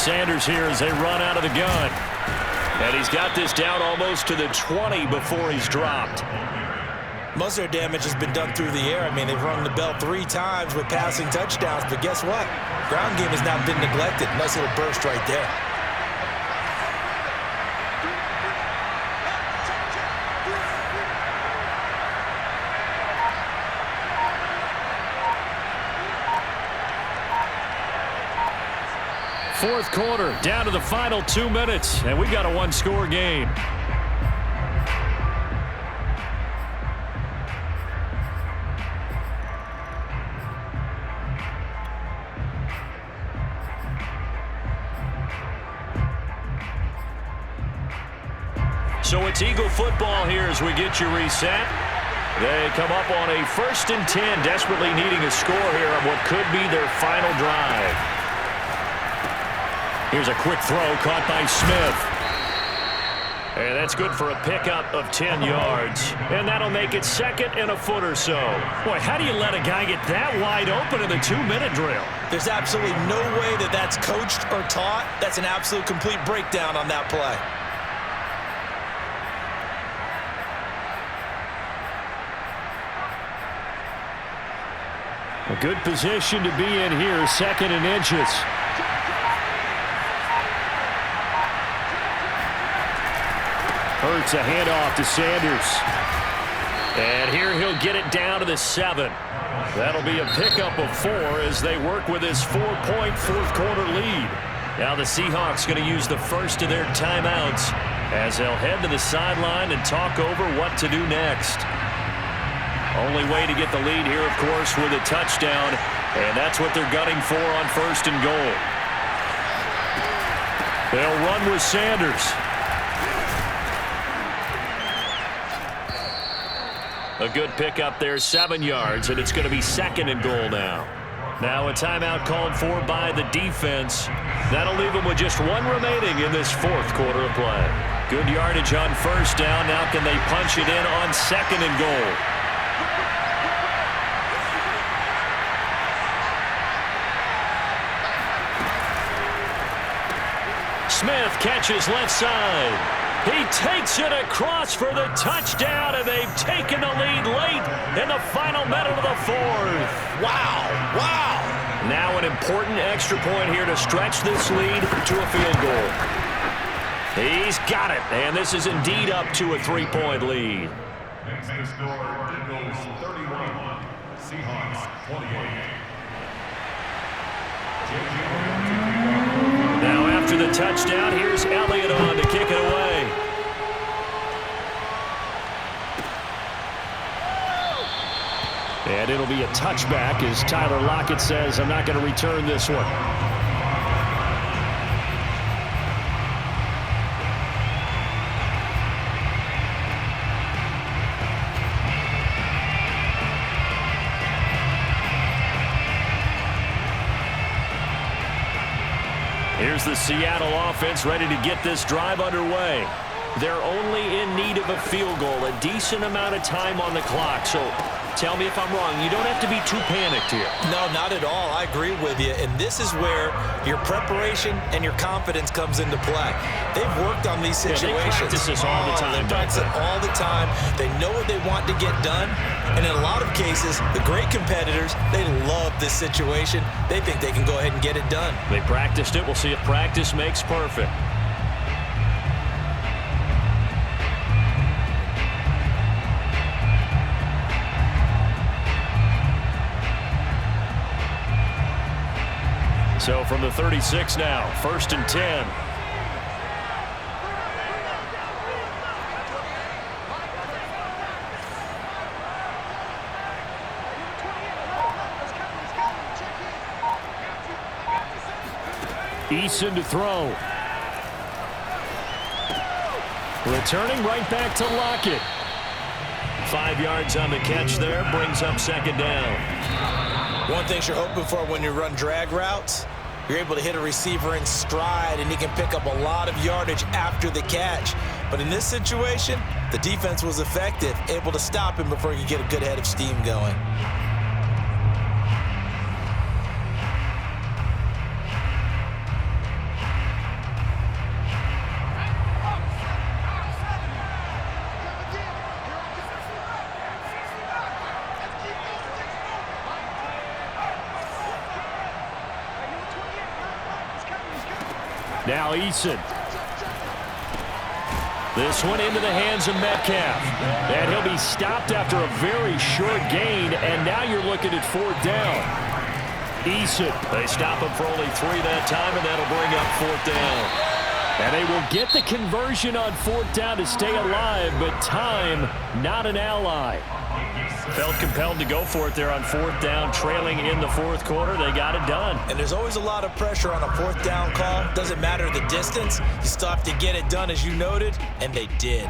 Sanders here as they run out of the gun. And he's got this down almost to the 20 before he's dropped. Most of their damage has been done through the air. I mean, they've rung the bell 3 times with passing touchdowns, but guess what? Ground game has now been neglected. Nice little burst right there. Fourth quarter, down to the final 2 minutes, and we've got a one-score game. So it's Eagle football here as we get you reset. They come up on a 1st and 10, desperately needing a score here on what could be their final drive. Here's a quick throw caught by Smith. And that's good for a pickup of 10 yards. And that'll make it 2nd and a foot or so. Boy, how do you let a guy get that wide open in the 2-minute drill? There's absolutely no way that that's coached or taught. That's an absolute complete breakdown on that play. A good position to be in here, 2nd and inches. Hurts a handoff to Sanders. And here he'll get it down to the 7. That'll be a pickup of 4 as they work with his 4-point fourth-quarter lead. Now the Seahawks going to use the first of their timeouts as they'll head to the sideline and talk over what to do next. Only way to get the lead here, of course, with a touchdown, and that's what they're gunning for on 1st and goal. They'll run with Sanders. A good pickup there, 7 yards, and it's going to be 2nd and goal now. Now a timeout called for by the defense. That'll leave them with just 1 remaining in this 4th quarter of play. Good yardage on 1st down. Now can they punch it in on 2nd and goal? Smith catches left side. He takes it across for the touchdown, and they've taken the lead late in the final minute of the 4th. Wow, wow. Now an important extra point here to stretch this lead to a field goal. He's got it, and this is indeed up to a 3-point lead. Next to score, Eagles 31, Seahawks 28. Now after the touchdown, here's Elliott on to kick it away. And it'll be a touchback as Tyler Lockett says, I'm not going to return this one. Here's the Seattle offense ready to get this drive underway. They're only in need of a field goal, a decent amount of time on the clock. So tell me if I'm wrong. You don't have to be too panicked here. No, not at all. I agree with you. And this is where your preparation and your confidence comes into play. They've worked on these situations. Yeah, they practice this all the time. They practice it all the time. They know what they want to get done. And in a lot of cases, the great competitors, they love this situation. They think they can go ahead and get it done. They practiced it. We'll see if practice makes perfect. So from the 36 now, 1st and 10. Eason to throw. Returning right back to Lockett. 5 yards on the catch there, brings up 2nd down. One thing you're hoping for when you run drag routes, you're able to hit a receiver in stride, and he can pick up a lot of yardage after the catch. But in this situation, the defense was effective, able to stop him before he could get a good head of steam going. Now Eason. This one into the hands of Metcalf. And he'll be stopped after a very short gain, and now you're looking at 4th down. Eason. They stop him for only 3 that time, and that'll bring up 4th down. And they will get the conversion on 4th down to stay alive, but time, not an ally. Felt compelled to go for it there on 4th down, trailing in the 4th quarter. They got it done. And there's always a lot of pressure on a 4th down call. Doesn't matter the distance. You still have to get it done, as you noted, and they did.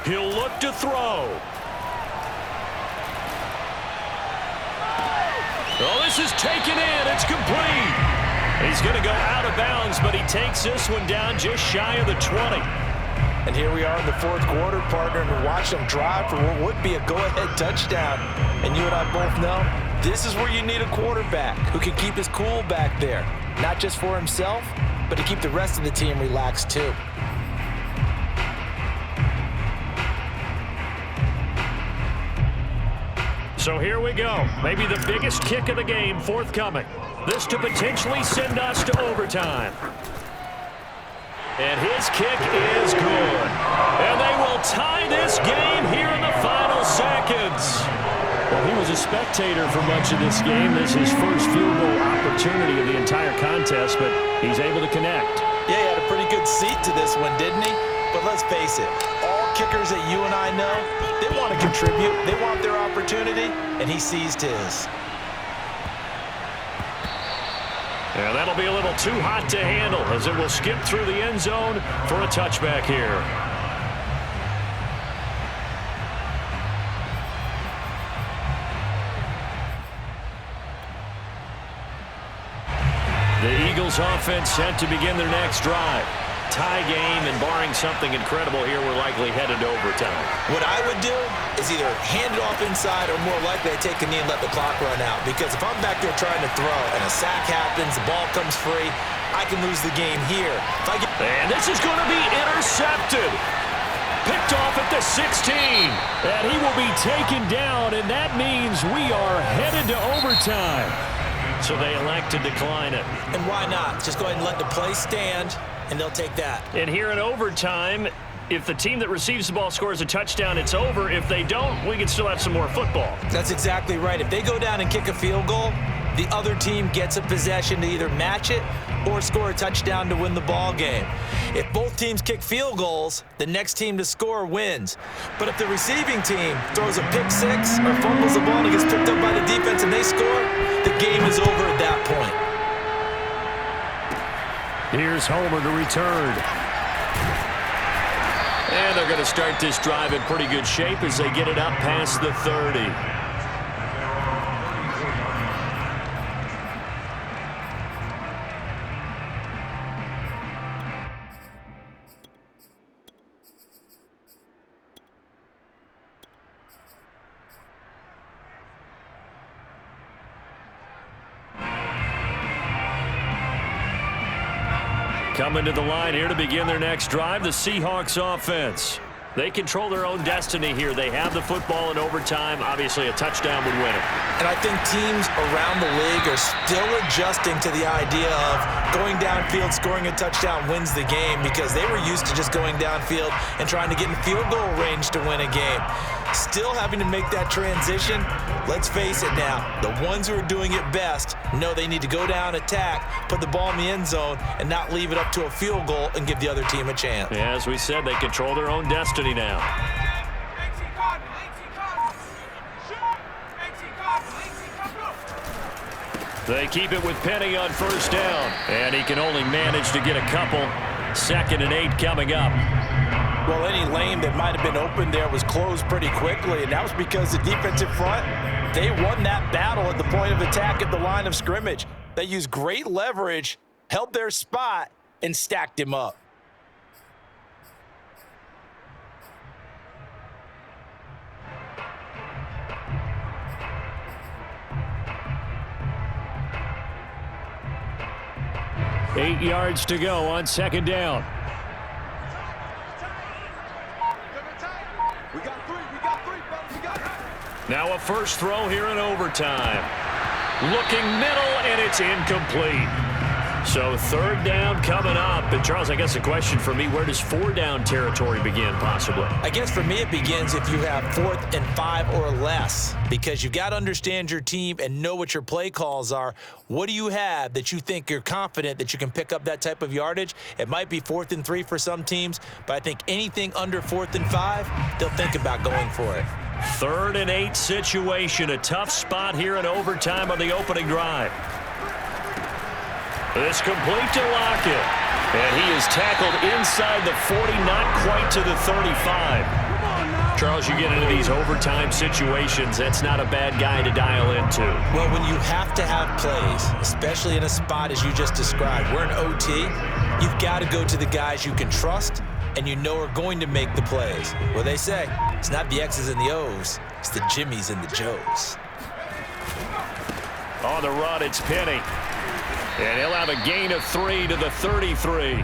He'll look to throw. Oh, this is taken in. It's complete. He's going to go out of bounds, but he takes this one down just shy of the 20. And here we are in the 4th quarter, partner, and watch them drive for what would be a go-ahead touchdown. And you and I both know this is where you need a quarterback who can keep his cool back there. Not just for himself, but to keep the rest of the team relaxed too. So here we go. Maybe the biggest kick of the game forthcoming. This to potentially send us to overtime. And his kick is good. And they will tie this game here in the final seconds. Well, he was a spectator for much of this game. This is his first field goal opportunity of the entire contest, but he's able to connect. Yeah, he had a pretty good seat to this one, didn't he? But let's face it, all kickers that you and I know, they want to contribute. They want their opportunity, and he seized his. Yeah, that'll be a little too hot to handle as it will skip through the end zone for a touchback here. The Eagles offense set to begin their next drive. Tie game, and barring something incredible here, we're likely headed to overtime. What I would do is either hand it off inside or more likely I take a knee and let the clock run out. Because if I'm back there trying to throw and a sack happens, the ball comes free, I can lose the game here. And this is going to be intercepted. Picked off at the 16. And he will be taken down, and that means we are headed to overtime. So they elect to decline it. And why not? Just go ahead and let the play stand, and they'll take that. And here in overtime, if the team that receives the ball scores a touchdown, it's over. If they don't, we can still have some more football. That's exactly right. If they go down and kick a field goal, the other team gets a possession to either match it or score a touchdown to win the ball game. If both teams kick field goals, the next team to score wins. But if the receiving team throws a pick six or fumbles the ball and it gets picked up by the defense and they score, the game is over at that point. Here's Homer to return. And they're going to start this drive in pretty good shape as they get it up past the 30. Coming to the line here to begin their next drive, the Seahawks offense. They control their own destiny here. They have the football in overtime. Obviously, a touchdown would win it. And I think teams around the league are still adjusting to the idea of going downfield, scoring a touchdown wins the game, because they were used to just going downfield and trying to get in field goal range to win a game. Still having to make that transition. Let's face it now, the ones who are doing it best know they need to go down, attack, put the ball in the end zone, and not leave it up to a field goal and give the other team a chance. Yeah, as we said, they control their own destiny now. They keep it with Penny on first down, and he can only manage to get a couple. 2nd and 8 coming up. Well, any lane that might have been open there was closed pretty quickly, and that was because the defensive front, they won that battle at the point of attack at the line of scrimmage. They used great leverage, held their spot, and stacked him up. 8 yards to go on second down. Now a first throw here in overtime. Looking middle, and it's incomplete. So third down coming up. And Charles, I guess the question for me, where does 4-down territory begin possibly? I guess for me it begins if you have 4th and 5 or less, because you've got to understand your team and know what your play calls are. What do you have that you think you're confident that you can pick up that type of yardage? It might be 4th and 3 for some teams, but I think anything under 4th and 5, they'll think about going for it. 3rd and 8 situation, a tough spot here in overtime on the opening drive. It's complete to Lockett. And he is tackled inside the 40, not quite to the 35. Charles, you get into these overtime situations, that's not a bad guy to dial into. Well, when you have to have plays, especially in a spot as you just described, we're in OT, you've got to go to the guys you can trust and you know are going to make the plays. Well, they say it's not the X's and the O's, it's the Jimmies and the Joes. On the run, it's Penny. And he'll have a gain of 3 to the 33.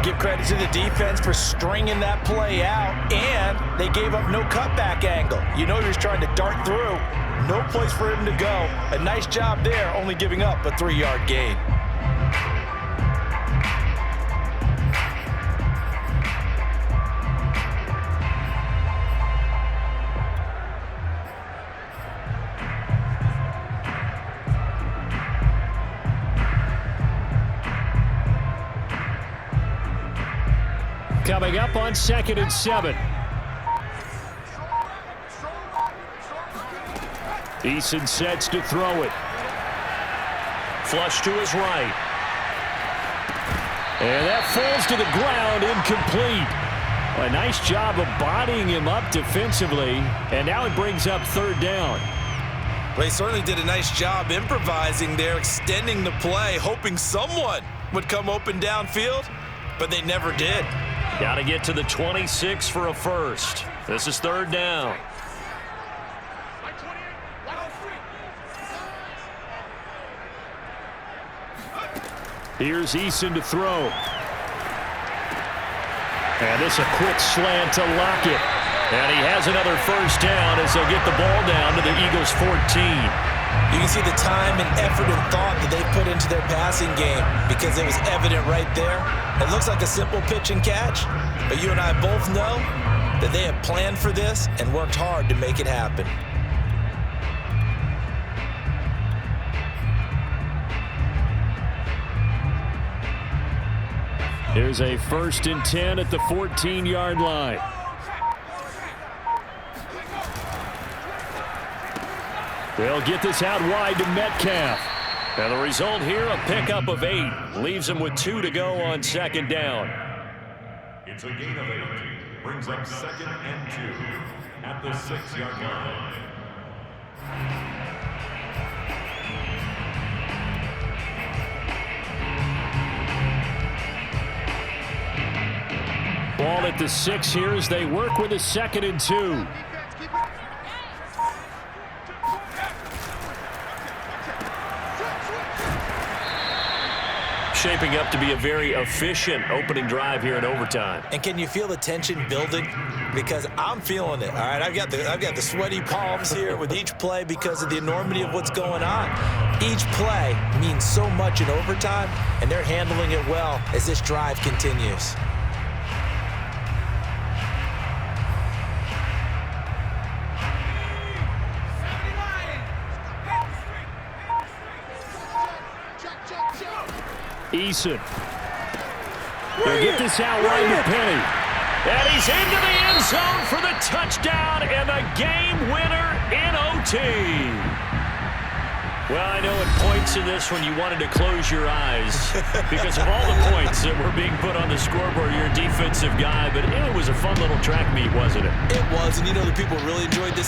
Give credit to the defense for stringing that play out, and they gave up no cutback angle. You know he was trying to dart through. No place for him to go. A nice job there, only giving up a 3-yard gain. Coming up on 2nd and 7. Eason sets to throw it. Flush to his right. And that falls to the ground, incomplete. A nice job of bodying him up defensively, and now it brings up 3rd down. Well, he certainly did a nice job improvising there, extending the play, hoping someone would come open downfield, but they never did. Got to get to the 26 for a first. This is 3rd down. Here's Eason to throw. And this a quick slant to Lockett. And he has another first down as they'll get the ball down to the Eagles' 14. You can see the time and effort and thought that they put into their passing game because it was evident right there. It looks like a simple pitch and catch, but you and I both know that they have planned for this and worked hard to make it happen. Here's a 1st and 10 at the 14-yard line. They'll get this out wide to Metcalf. And the result here, a pickup of 8. Leaves him with 2 to go on 2nd down. It's a gain of 8. Brings up 2nd and 2 at the 6-yard line. Ball at the 6 here as they work with a 2nd and 2. Shaping up to be a very efficient opening drive here in overtime. And can you feel the tension building? Because I'm feeling it. All right, I've got the sweaty palms here with each play because of the enormity of what's going on. Each play means so much in overtime, and they're handling it well as this drive continues. Eason. They'll get this out wide to Penny. And he's into the end zone for the touchdown and the game winner in OT. Well, I know at points in this when you wanted to close your eyes because of all the points that were being put on the scoreboard. You're a defensive guy, but it was a fun little track meet, wasn't it? It was, and you know the people really enjoyed this